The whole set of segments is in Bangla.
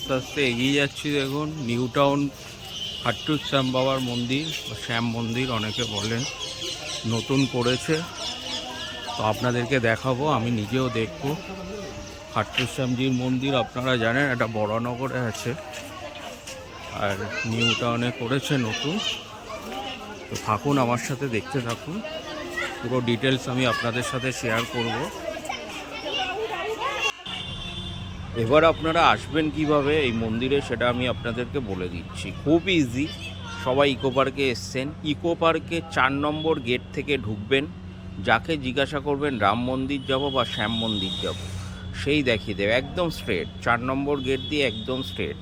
আস্তে আস্তে এগিয়ে যাচ্ছি। দেখুন নিউ টাউন খাট্টু শ্যাম বাবার মন্দির, শ্যাম মন্দির অনেকে বলেন, নতুন করেছে। তো আপনাদেরকে দেখাবো, আমি নিজেও দেখবো। খাট্টু শ্যামজির মন্দির আপনারা জানেন এটা বড়নগরে আছে, আর নিউ টাউনে করেছে নতুন। তো থাকুন আমার সাথে, দেখতে থাকুন, পুরো ডিটেলস আমি আপনাদের সাথে শেয়ার করব। এবার আপনারা আসবেন কিভাবে এই মন্দিরে সেটা আমি আপনাদেরকে বলে দিচ্ছি, খুব ইজি। সবাই ইকো পার্কে এসছেন, ইকো পার্কে 4 নম্বর গেট থেকে ঢুকবেন। যাকে জিজ্ঞাসা করবেন রাম মন্দির যাব বা শ্যাম মন্দির যাব, সেই দেখিয়ে দেবে। একদম স্ট্রেট 4 নম্বর গেট দিয়ে একদম স্ট্রেট,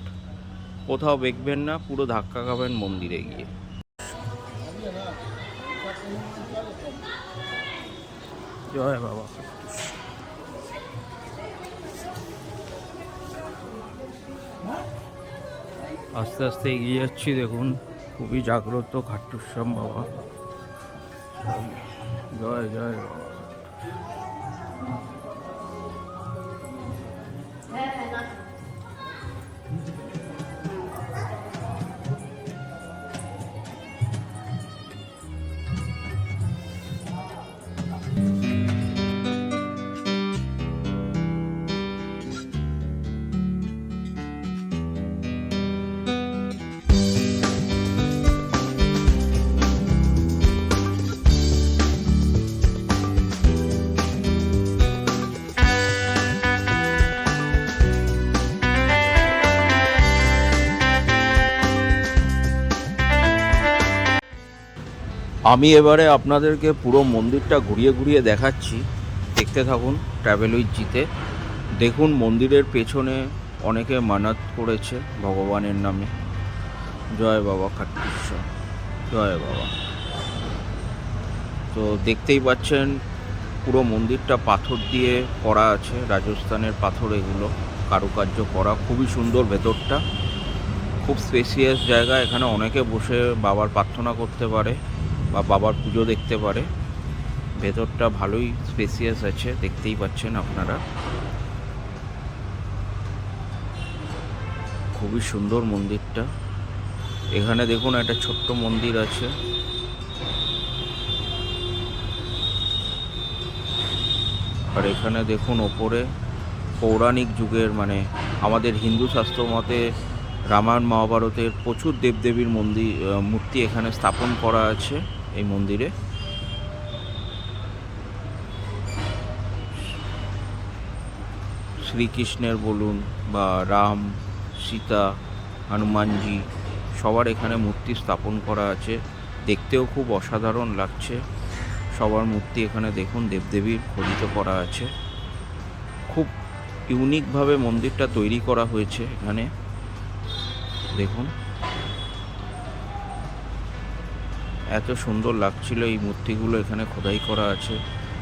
কোথাও দেখবেন না, পুরো ধাক্কা খাবেন মন্দিরে গিয়ে। জয় বাবা। আস্তে আস্তে এগিয়ে যাচ্ছি, দেখুন খুবই জাগ্রত খাট্টু শ্যাম বাবা। জয় জয় বাবা। আমি এবারে আপনাদেরকে পুরো মন্দিরটা ঘুরিয়ে ঘুরিয়ে দেখাচ্ছি, দেখতে থাকুন ট্রাভেল উইথ জিতে। দেখুন মন্দিরের পেছনে অনেকে মানত করেছে ভগবানের নামে। জয় বাবা খাট্টু শ্যাম, জয় বাবা। তো দেখতেই পাচ্ছেন পুরো মন্দিরটা পাথর দিয়ে করা আছে, রাজস্থানের পাথর এগুলো, কারুকার্য করা, খুবই সুন্দর। ভেতরটা খুব স্পেসিয়াস জায়গা, এখানে অনেকে বসে বাবার প্রার্থনা করতে পারে বা বাবার পুজো দেখতে পারে। ভেতরটা ভালোই স্পেসিয়াস আছে, দেখতেই পাচ্ছেন আপনারা। খুবই সুন্দর মন্দিরটা। এখানে দেখুন একটা ছোট্ট মন্দির আছে, আর এখানে দেখুন ওপরে পৌরাণিক যুগের, মানে আমাদের হিন্দু শাস্ত্র মতে রামায়ণ মহাভারতের প্রচুর দেবদেবীর মূর্তি এখানে স্থাপন করা আছে এই মন্দিরে। শ্রীকৃষ্ণের বলুন বা রাম, সীতা, হনুমানজি, সবার এখানে মূর্তি স্থাপন করা আছে। দেখতেও খুব অসাধারণ লাগছে সবার মূর্তি। এখানে দেখুন দেবদেবীর খোদিত করা আছে, খুব ইউনিকভাবে মন্দিরটা তৈরি করা হয়েছে এখানে। দেখুন এত সুন্দর লাগছিল এই মূর্তিগুলো এখানে খোদাই করা আছে।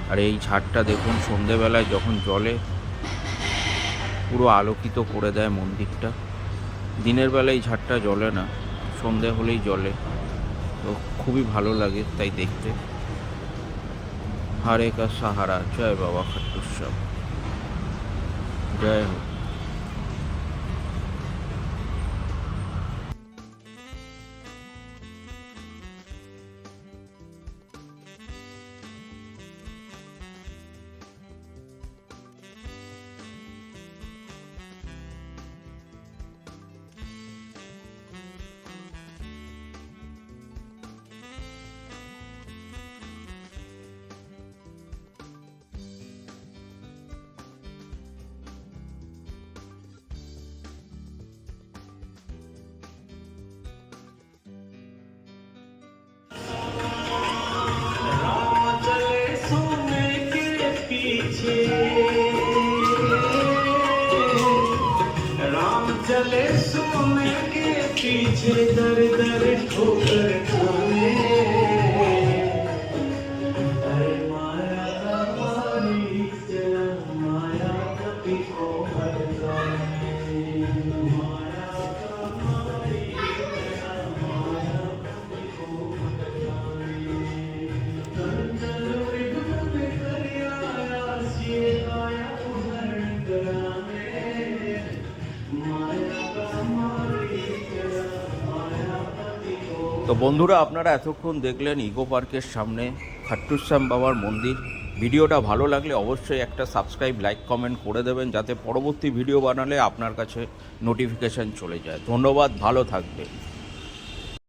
আর এই ঝাড়টা দেখুন সন্ধেবেলায় যখন জলে পুরো আলোকিত করে দেয় মন্দিরটা। দিনের বেলায় এই ঝাড়টা জ্বলে না, সন্ধে হলেই জ্বলে। তো খুবই ভালো লাগে তাই দেখতে। हरे का सहारा। जय बाबा खाटू श्याम, जय हो। राम चले सोने के पीछे, दर दर ठोकर खाने। अरे माया का मारी चला, माया कभी को हर जाने। माया का मारी चला, माया कभी को हर जाने। चल चल विघ्न कर आया, सिए आया उधर कराने। माया তো বন্ধুরা, আপনারা এতক্ষণ দেখলেন ইকো পার্কের সামনে খাট্টুশ্যাম বাবার মন্দির। ভিডিওটা ভালো লাগলে অবশ্যই একটা সাবস্ক্রাইব, লাইক, কমেন্ট করে দেবেন, যাতে পরবর্তী ভিডিও বানালে আপনার কাছে নোটিফিকেশান চলে যায়। ধন্যবাদ, ভালো থাকবেন।